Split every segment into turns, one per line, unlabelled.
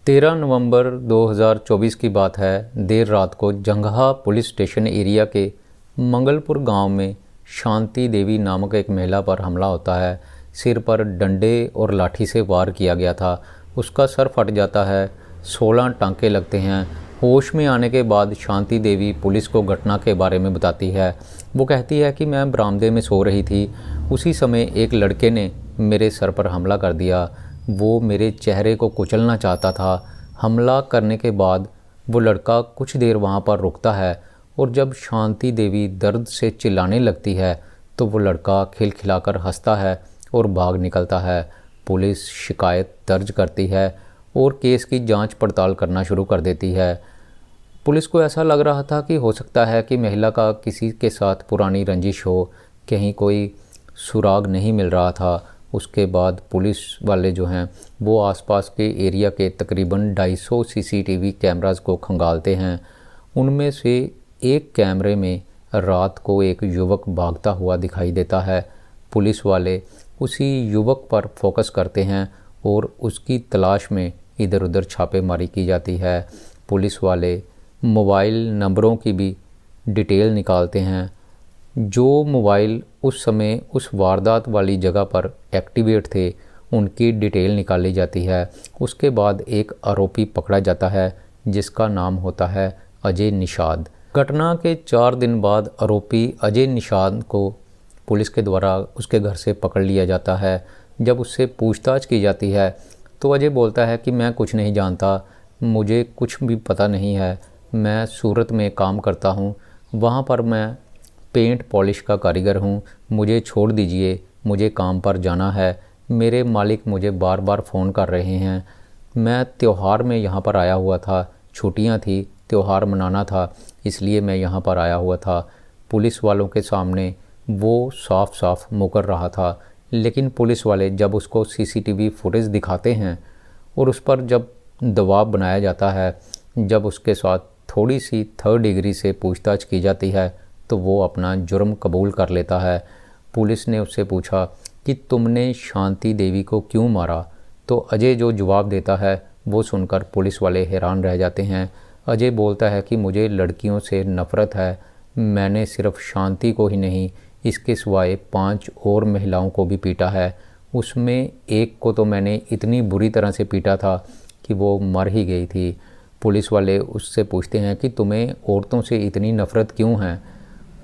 13 नवंबर 2024 की बात है। देर रात को जंगहा पुलिस स्टेशन एरिया के मंगलपुर गांव में शांति देवी नामक एक महिला पर हमला होता है। सिर पर डंडे और लाठी से वार किया गया था। उसका सर फट जाता है, 16 टांके लगते हैं। होश में आने के बाद शांति देवी पुलिस को घटना के बारे में बताती है। वो कहती है कि मैं बरामदे में सो रही थी, उसी समय एक लड़के ने मेरे सर पर हमला कर दिया। वो मेरे चेहरे को कुचलना चाहता था। हमला करने के बाद वो लड़का कुछ देर वहाँ पर रुकता है और जब शांति देवी दर्द से चिल्लाने लगती है तो वो लड़का खिलखिलाकर हंसता है और भाग निकलता है। पुलिस शिकायत दर्ज करती है और केस की जांच पड़ताल करना शुरू कर देती है। पुलिस को ऐसा लग रहा था कि हो सकता है कि महिला का किसी के साथ पुरानी रंजिश हो, कहीं कोई सुराग नहीं मिल रहा था। उसके बाद पुलिस वाले जो हैं वो आसपास के एरिया के तकरीबन 250 सीसीटीवी कैमरास को खंगालते हैं। उनमें से एक कैमरे में रात को एक युवक भागता हुआ दिखाई देता है। पुलिस वाले उसी युवक पर फोकस करते हैं और उसकी तलाश में इधर उधर छापेमारी की जाती है। पुलिस वाले मोबाइल नंबरों की भी डिटेल निकालते हैं। जो मोबाइल उस समय उस वारदात वाली जगह पर एक्टिवेट थे उनकी डिटेल निकाली जाती है। उसके बाद एक आरोपी पकड़ा जाता है जिसका नाम होता है अजय निषाद। घटना के 4 दिन बाद आरोपी अजय निषाद को पुलिस के द्वारा उसके घर से पकड़ लिया जाता है। जब उससे पूछताछ की जाती है तो अजय बोलता है कि मैं कुछ नहीं जानता, मुझे कुछ भी पता नहीं है। मैं सूरत में काम करता हूँ, वहाँ पर मैं पेंट पॉलिश का कारीगर हूँ, मुझे छोड़ दीजिए, मुझे काम पर जाना है। मेरे मालिक मुझे बार बार फ़ोन कर रहे हैं। मैं त्यौहार में यहाँ पर आया हुआ था, छुट्टियाँ थी, त्यौहार मनाना था, इसलिए मैं यहाँ पर आया हुआ था। पुलिस वालों के सामने वो साफ साफ मुकर रहा था। लेकिन पुलिस वाले जब उसको सीसीटीवी फुटेज दिखाते हैं और उस पर जब दबाव बनाया जाता है, जब उसके साथ थोड़ी सी 3rd डिग्री से पूछताछ की जाती है तो वो अपना जुर्म कबूल कर लेता है। पुलिस ने उससे पूछा कि तुमने शांति देवी को क्यों मारा, तो अजय जो जवाब देता है वो सुनकर पुलिस वाले हैरान रह जाते हैं। अजय बोलता है कि मुझे लड़कियों से नफ़रत है, मैंने सिर्फ शांति को ही नहीं इसके सिवाय 5 और महिलाओं को भी पीटा है। उसमें एक को तो मैंने इतनी बुरी तरह से पीटा था कि वो मर ही गई थी। पुलिस वाले उससे पूछते हैं कि तुम्हें औरतों से इतनी नफ़रत क्यों है।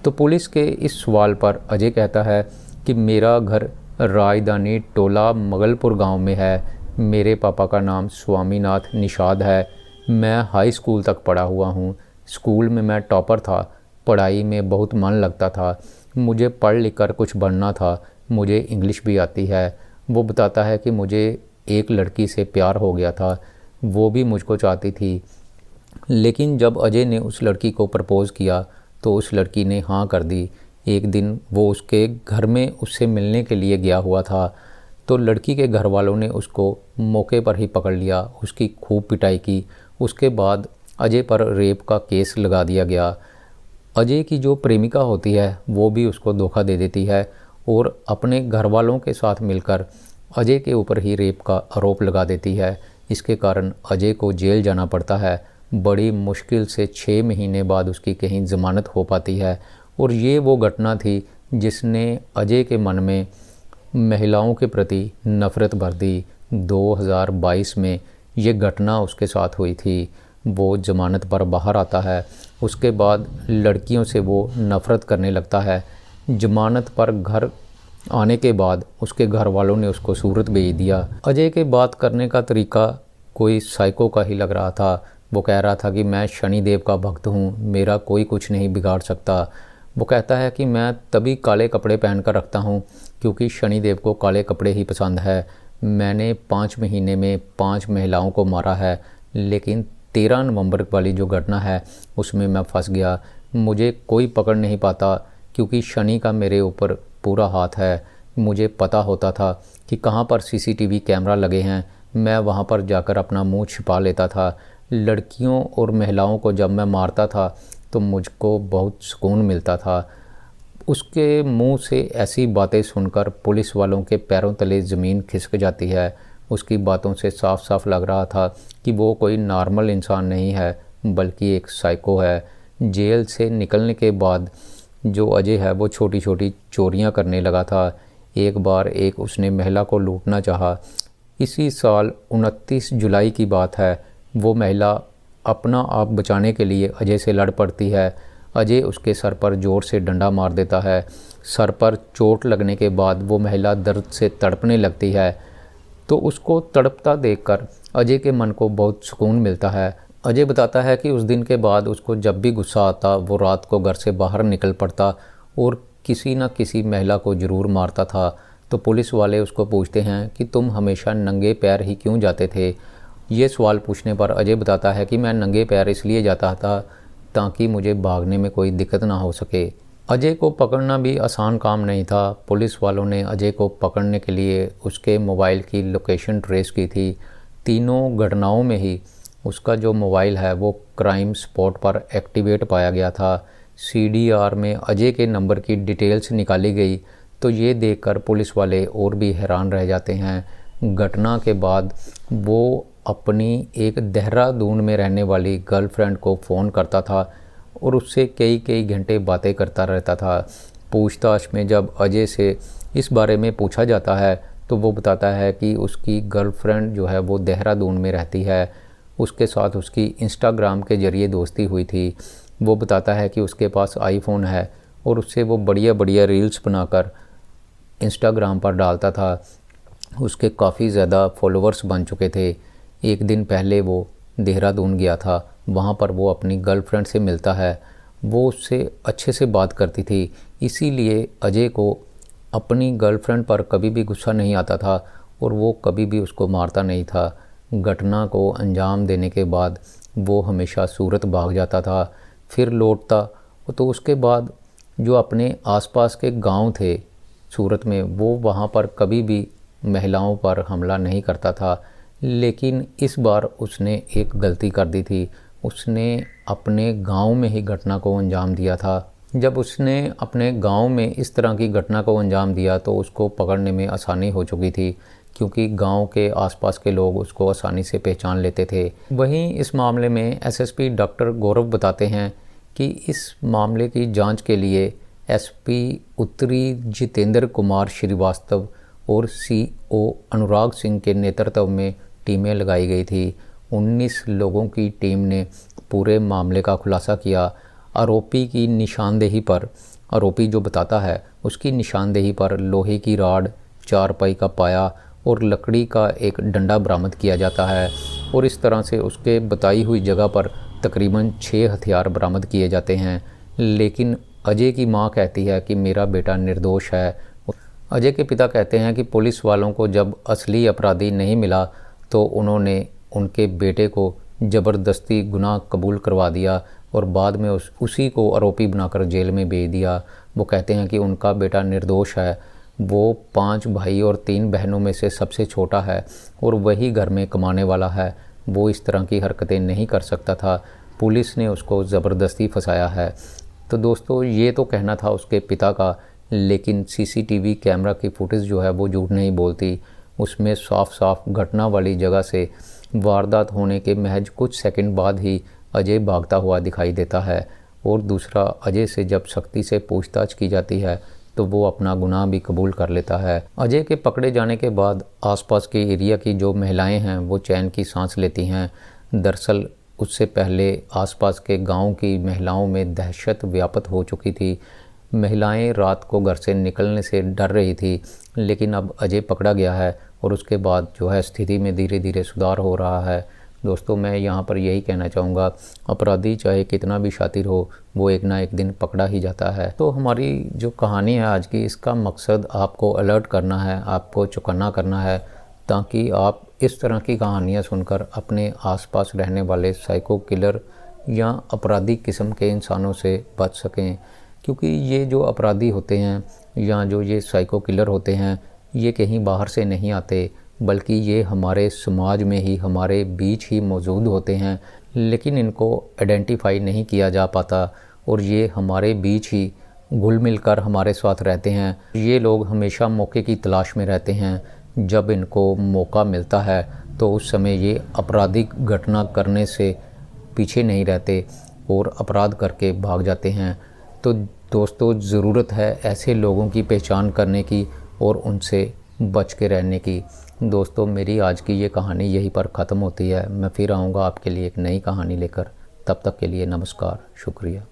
तो पुलिस के इस सवाल पर अजय कहता है कि मेरा घर राजधानी टोला मंगलपुर गांव में है, मेरे पापा का नाम स्वामीनाथ निषाद है, मैं हाई स्कूल तक पढ़ा हुआ हूँ, स्कूल में मैं टॉपर था, पढ़ाई में बहुत मन लगता था, मुझे पढ़ लिख कर कुछ बनना था, मुझे इंग्लिश भी आती है। वो बताता है कि मुझे एक लड़की से प्यार हो गया था, वो भी मुझको चाहती थी, लेकिन जब अजय ने उस लड़की को प्रपोज़ किया तो उस लड़की ने हाँ कर दी। एक दिन वो उसके घर में उससे मिलने के लिए गया हुआ था, तो लड़की के घर वालों ने उसको मौके पर ही पकड़ लिया, उसकी खूब पिटाई की। उसके बाद अजय पर रेप का केस लगा दिया गया। अजय की जो प्रेमिका होती है वो भी उसको धोखा दे देती है और अपने घर वालों के साथ मिलकर अजय के ऊपर ही रेप का आरोप लगा देती है। इसके कारण अजय को जेल जाना पड़ता है। बड़ी मुश्किल से 6 महीने बाद उसकी कहीं ज़मानत हो पाती है। और ये वो घटना थी जिसने अजय के मन में महिलाओं के प्रति नफ़रत भर दी। 2022 में ये घटना उसके साथ हुई थी। वो ज़मानत पर बाहर आता है, उसके बाद लड़कियों से वो नफ़रत करने लगता है। ज़मानत पर घर आने के बाद उसके घर वालों ने उसको सूरत भेज दिया। अजय के बात करने का तरीका कोई साइको का ही लग रहा था। वो कह रहा था कि मैं शनिदेव का भक्त हूँ, मेरा कोई कुछ नहीं बिगाड़ सकता। वो कहता है कि मैं तभी काले कपड़े पहन कर रखता हूँ क्योंकि शनिदेव को काले कपड़े ही पसंद है। मैंने 5 महीने में 5 महिलाओं को मारा है, लेकिन 13 नवंबर वाली जो घटना है उसमें मैं फंस गया। मुझे कोई पकड़ नहीं पाता क्योंकि शनि का मेरे ऊपर पूरा हाथ है। मुझे पता होता था कि कहाँ पर सीसीटीवी कैमरा लगे हैं, मैं वहाँ पर जाकर अपना मुंह छिपा लेता था। लड़कियों और महिलाओं को जब मैं मारता था तो मुझको बहुत सुकून मिलता था। उसके मुंह से ऐसी बातें सुनकर पुलिस वालों के पैरों तले ज़मीन खिसक जाती है। उसकी बातों से साफ साफ लग रहा था कि वो कोई नॉर्मल इंसान नहीं है बल्कि एक साइको है। जेल से निकलने के बाद जो अजय है वो छोटी छोटी चोरियां करने लगा था। एक बार उसने महिला को लूटना चाहा। इसी साल 29 जुलाई की बात है। वो महिला अपना आप बचाने के लिए अजय से लड़ पड़ती है। अजय उसके सर पर ज़ोर से डंडा मार देता है। सर पर चोट लगने के बाद वो महिला दर्द से तड़पने लगती है। तो उसको तड़पता देखकर अजय के मन को बहुत सुकून मिलता है। अजय बताता है कि उस दिन के बाद उसको जब भी गुस्सा आता वो रात को घर से बाहर निकल पड़ता और किसी न किसी महिला को ज़रूर मारता था। तो पुलिस वाले उसको पूछते हैं कि तुम हमेशा नंगे पैर ही क्यों जाते थे। ये सवाल पूछने पर अजय बताता है कि मैं नंगे पैर इसलिए जाता था ताकि मुझे भागने में कोई दिक्कत ना हो सके। अजय को पकड़ना भी आसान काम नहीं था। पुलिस वालों ने अजय को पकड़ने के लिए उसके मोबाइल की लोकेशन ट्रेस की थी। तीनों घटनाओं में ही उसका जो मोबाइल है वो क्राइम स्पॉट पर एक्टिवेट पाया गया था। सीडीआर में अजय के नंबर की डिटेल्स निकाली गई तो ये देखकर पुलिस वाले और भी हैरान रह जाते हैं। घटना के बाद वो अपनी एक देहरादून में रहने वाली गर्लफ्रेंड को फ़ोन करता था और उससे कई घंटे बातें करता रहता था। पूछताछ में जब अजय से इस बारे में पूछा जाता है तो वो बताता है कि उसकी गर्लफ्रेंड जो है वो देहरादून में रहती है। उसके साथ उसकी इंस्टाग्राम के ज़रिए दोस्ती हुई थी। वो बताता है कि उसके पास आईफोन है और उससे वो बढ़िया रील्स बनाकर इंस्टाग्राम पर डालता था। उसके काफ़ी ज़्यादा फॉलोअर्स बन चुके थे। एक दिन पहले वो देहरादून गया था। वहाँ पर वो अपनी गर्लफ्रेंड से मिलता है। वो उससे अच्छे से बात करती थी, इसीलिए अजय को अपनी गर्लफ्रेंड पर कभी भी गुस्सा नहीं आता था और वो कभी भी उसको मारता नहीं था। घटना को अंजाम देने के बाद वो हमेशा सूरत भाग जाता था, फिर लौटता। तो उसके बाद जो अपने आसपास के गांव थे सूरत में, वो वहाँ पर कभी भी महिलाओं पर हमला नहीं करता था। लेकिन इस बार उसने एक गलती कर दी थी। उसने अपने गांव में ही घटना को अंजाम दिया था। जब उसने अपने गांव में इस तरह की घटना को अंजाम दिया तो उसको पकड़ने में आसानी हो चुकी थी, क्योंकि गांव के आसपास के लोग उसको आसानी से पहचान लेते थे। वहीं इस मामले में एसएसपी डॉक्टर गौरव बताते हैं कि इस मामले की जांच के लिए एसपी उत्तरी जितेंद्र कुमार श्रीवास्तव और सीओ अनुराग सिंह के नेतृत्व में टीमें लगाई गई थी। 19 लोगों की टीम ने पूरे मामले का खुलासा किया। आरोपी की निशानदेही पर, आरोपी जो बताता है उसकी निशानदेही पर लोहे की राड, चारपाई का पाया और लकड़ी का एक डंडा बरामद किया जाता है और इस तरह से उसके बताई हुई जगह पर तकरीबन 6 हथियार बरामद किए जाते हैं। लेकिन अजय की मां कहती है कि मेरा बेटा निर्दोष है। अजय के पिता कहते हैं कि पुलिस वालों को जब असली अपराधी नहीं मिला तो उन्होंने उनके बेटे को ज़बरदस्ती गुनाह कबूल करवा दिया और बाद में उसी को आरोपी बनाकर जेल में भेज दिया। वो कहते हैं कि उनका बेटा निर्दोष है। वो 5 भाई और 3 बहनों में से सबसे छोटा है और वही घर में कमाने वाला है। वो इस तरह की हरकतें नहीं कर सकता था। पुलिस ने उसको ज़बरदस्ती फंसाया है। तो दोस्तों, ये तो कहना था उसके पिता का, लेकिन सीसीटीवी कैमरा की फुटेज जो है वो झूठ नहीं बोलती। उसमें साफ साफ घटना वाली जगह से वारदात होने के महज कुछ सेकंड बाद ही अजय भागता हुआ दिखाई देता है। और दूसरा, अजय से जब सख्ती से पूछताछ की जाती है तो वो अपना गुनाह भी कबूल कर लेता है। अजय के पकड़े जाने के बाद आसपास के एरिया की जो महिलाएं हैं वो चैन की सांस लेती हैं। दरअसल उससे पहले आसपास के गांव की महिलाओं में दहशत व्याप्त हो चुकी थी। महिलाएं रात को घर से निकलने से डर रही थी, लेकिन अब अजय पकड़ा गया है और उसके बाद जो है स्थिति में धीरे धीरे सुधार हो रहा है। दोस्तों, मैं यहाँ पर यही कहना चाहूँगा, अपराधी चाहे कितना भी शातिर हो, वो एक ना एक दिन पकड़ा ही जाता है। तो हमारी जो कहानी है आज की, इसका मकसद आपको अलर्ट करना है, आपको चौकन्ना करना है, ताकि आप इस तरह की कहानियाँ सुनकर अपने आसपास रहने वाले साइको किलर या अपराधी किस्म के इंसानों से बच सकें। क्योंकि ये जो अपराधी होते हैं या जो ये साइको किलर होते हैं, ये कहीं बाहर से नहीं आते, बल्कि ये हमारे समाज में ही, हमारे बीच ही मौजूद होते हैं, लेकिन इनको आइडेंटिफाई नहीं किया जा पाता और ये हमारे बीच ही घुल मिल कर हमारे साथ रहते हैं। ये लोग हमेशा मौके की तलाश में रहते हैं। जब इनको मौका मिलता है तो उस समय ये आपराधिक घटना करने से पीछे नहीं रहते और अपराध करके भाग जाते हैं। तो दोस्तों, ज़रूरत है ऐसे लोगों की पहचान करने की और उनसे बच के रहने की। दोस्तों, मेरी आज की ये कहानी यहीं पर ख़त्म होती है। मैं फिर आऊँगा आपके लिए एक नई कहानी लेकर। तब तक के लिए नमस्कार, शुक्रिया।